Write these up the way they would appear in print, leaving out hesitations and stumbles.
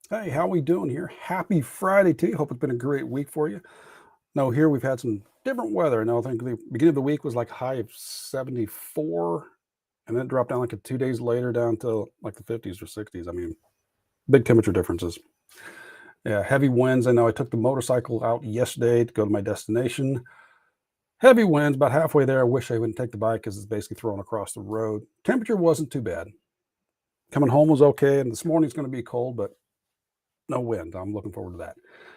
Hey, how we doing here? Happy Friday to you. Hope it's been a great week for you. No, here we've had some different weather. I think the beginning of the week was like high of 74, and then it dropped down like 2 days later down to like the 50s or 60s. Big temperature differences. Yeah, heavy winds. I know I took the motorcycle out yesterday to go to my destination. Heavy winds, about halfway there. I wish I wouldn't take the bike because it's basically thrown across the road. Temperature wasn't too bad. Coming home was okay, and this morning's going to be cold, but no wind. I'm looking forward to that.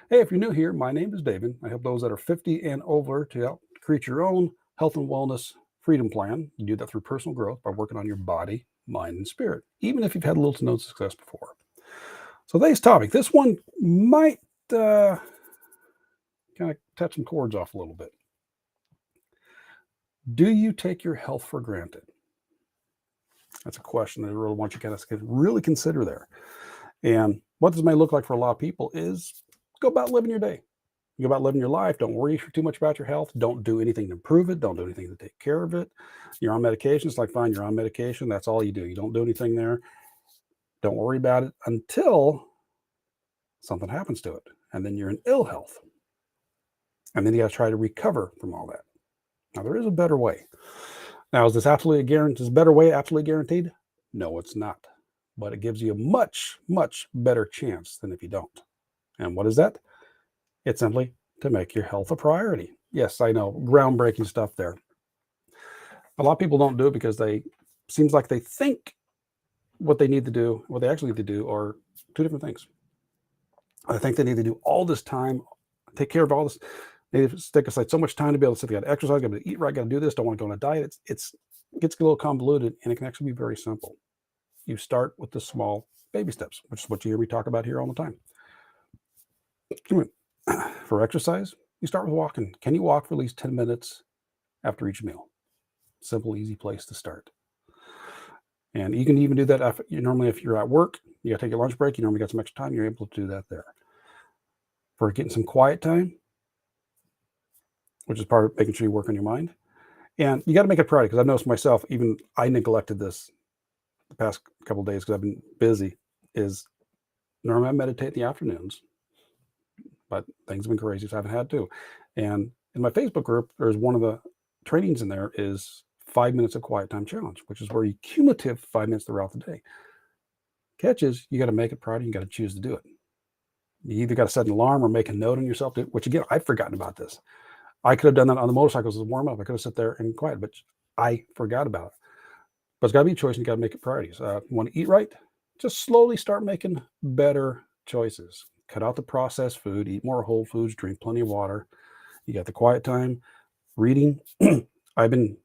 Hey, if you're new here, my name is David. I help those that are 50 and over to help create your own health and wellness freedom plan. You do that through personal growth by working on your body, mind, and spirit, even if you've had little to no success before. So today's topic, this one might kind of touch some chords off a little bit. Do you take your health for granted? That's a question that I really want you to kind of really consider there. And what this may look like for a lot of people is go about living your day. Go about living your life. Don't worry too much about your health. Don't do anything to improve it. Don't do anything to take care of it. You're on medication. It's like, fine, you're on medication. That's all you do. You don't do anything there. Don't worry about it until something happens to it. And then you're in ill health. And then you got to try to recover from all that. Now, there is a better way. Now, is this absolutely a guarantee? Is a better way absolutely guaranteed? No, it's not. But it gives you a much, much better chance than if you don't. And what is that? It's simply to make your health a priority. Yes, I know, groundbreaking stuff there. A lot of people don't do it because seems like they think what they need to do, what they actually need to do are two different things. I think they need to do all this time, take care of all this. They need to stick aside so much time to be able to say, got to exercise, got to eat right, got to do this, don't want to go on a diet. It gets a little convoluted, and it can actually be very simple. You start with the small baby steps, which is what you hear me talk about here all the time. For exercise, you start with walking. Can you walk for at least 10 minutes after each meal? Simple, easy place to start. And you can even do that normally if you're at work, you got to take your lunch break, you normally got some extra time, you're able to do that there. For getting some quiet time, which is part of making sure you work on your mind. And you got to make it a priority, because I've noticed myself, even I neglected this the past couple of days because I've been busy, is normally I meditate in the afternoons, but things have been crazy, so I haven't had to. And in my Facebook group, there's one of the trainings in there is 5 minutes of quiet time challenge, which is where you cumulative 5 minutes throughout the day. Catch is you got to make it priority. You got to choose to do it. You either got to set an alarm or make a note on yourself, which again, I've forgotten about this. I could have done that on the motorcycles as a warm up. I could have sat there and quiet, but I forgot about it. But it's got to be a choice, and you got to make it priorities. You want to eat right? Just slowly start making better choices. Cut out the processed food, eat more whole foods, drink plenty of water. You got the quiet time, reading. I've been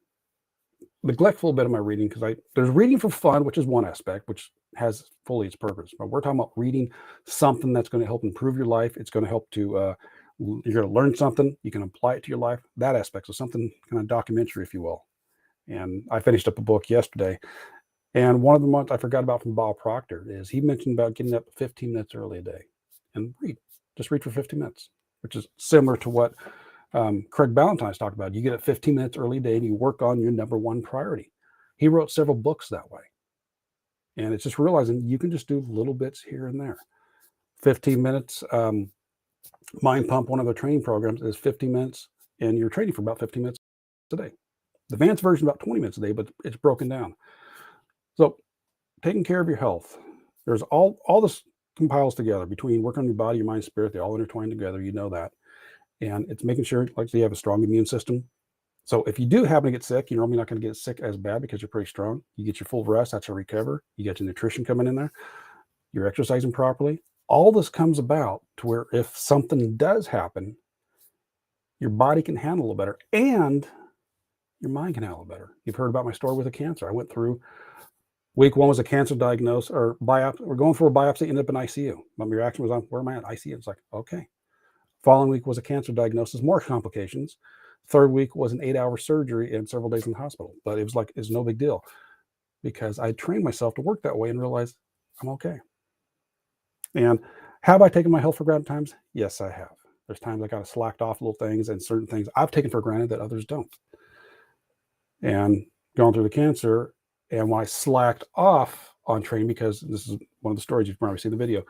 neglectful a bit of my reading because there's reading for fun, which is one aspect, which has fully its purpose. But we're talking about reading something that's going to help improve your life. It's going to help to you're going to learn something. You can apply it to your life. That aspect, so something kind of documentary, if you will. And I finished up a book yesterday, and one of the ones I forgot about from Bob Proctor is he mentioned about getting up 15 minutes early a day and read. Just read for 15 minutes, which is similar to what Craig Ballantyne's talked about. You get up 15 minutes early a day and you work on your number one priority. He wrote several books that way. And it's just realizing you can just do little bits here and there. 15 minutes. Mind Pump, one of their training programs, is 15 minutes, and you're training for about 15 minutes a day. The advanced version about 20 minutes a day, but it's broken down. So taking care of your health, there's all this compiles together between working on your body, your mind, spirit. They all intertwine together. You know that. And it's making sure, like, you have a strong immune system. So if you do happen to get sick, you're normally not going to get sick as bad because you're pretty strong. You get your full rest, that's a recover. You get your nutrition coming in there. You're exercising properly. All this comes about to where if something does happen, your body can handle it better and your mind can handle it better. You've heard about my story with a cancer. I went through week one was a cancer diagnosis or biopsy. We're going for a biopsy, ended up in ICU. My reaction was on, where am I at? ICU. It's like, okay. Following week was a cancer diagnosis, more complications. Third week was an 8-hour surgery and several days in the hospital. But it was like, it's no big deal because I trained myself to work that way and realized I'm okay. And have I taken my health for granted times? Yes, I have. There's times I kind of slacked off little things, and certain things I've taken for granted that others don't. And going through the cancer, and when I slacked off on training, because this is one of the stories you've probably seen the video,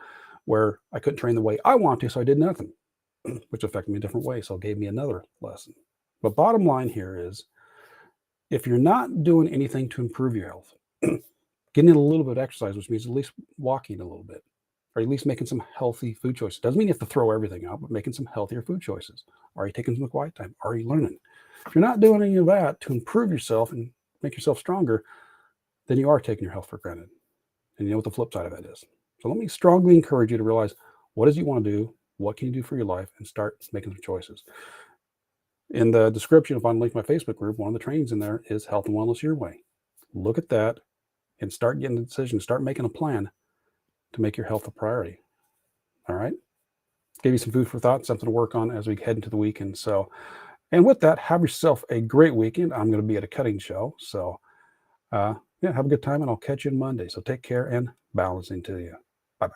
where I couldn't train the way I want to, so I did nothing, which affected me a different way. So it gave me another lesson. But bottom line here is, if you're not doing anything to improve your health, getting in a little bit of exercise, which means at least walking a little bit, or at least making some healthy food choices. Doesn't mean you have to throw everything out, but making some healthier food choices. Are you taking some quiet time? Are you learning? If you're not doing any of that to improve yourself and make yourself stronger, then you are taking your health for granted. And you know what the flip side of that is. So let me strongly encourage you to realize, what is it you want to do? What can you do for your life? And start making some choices. In the description, if I link my Facebook group, one of the trainings in there is Health and Wellness Your Way. Look at that and start getting a decision, start making a plan to make your health a priority. All right. Give you some food for thought, something to work on as we head into the weekend. So, and with that, have yourself a great weekend. I'm going to be at a cutting show. So, yeah, have a good time, and I'll catch you on Monday. So take care and balancing to you. Bye-bye.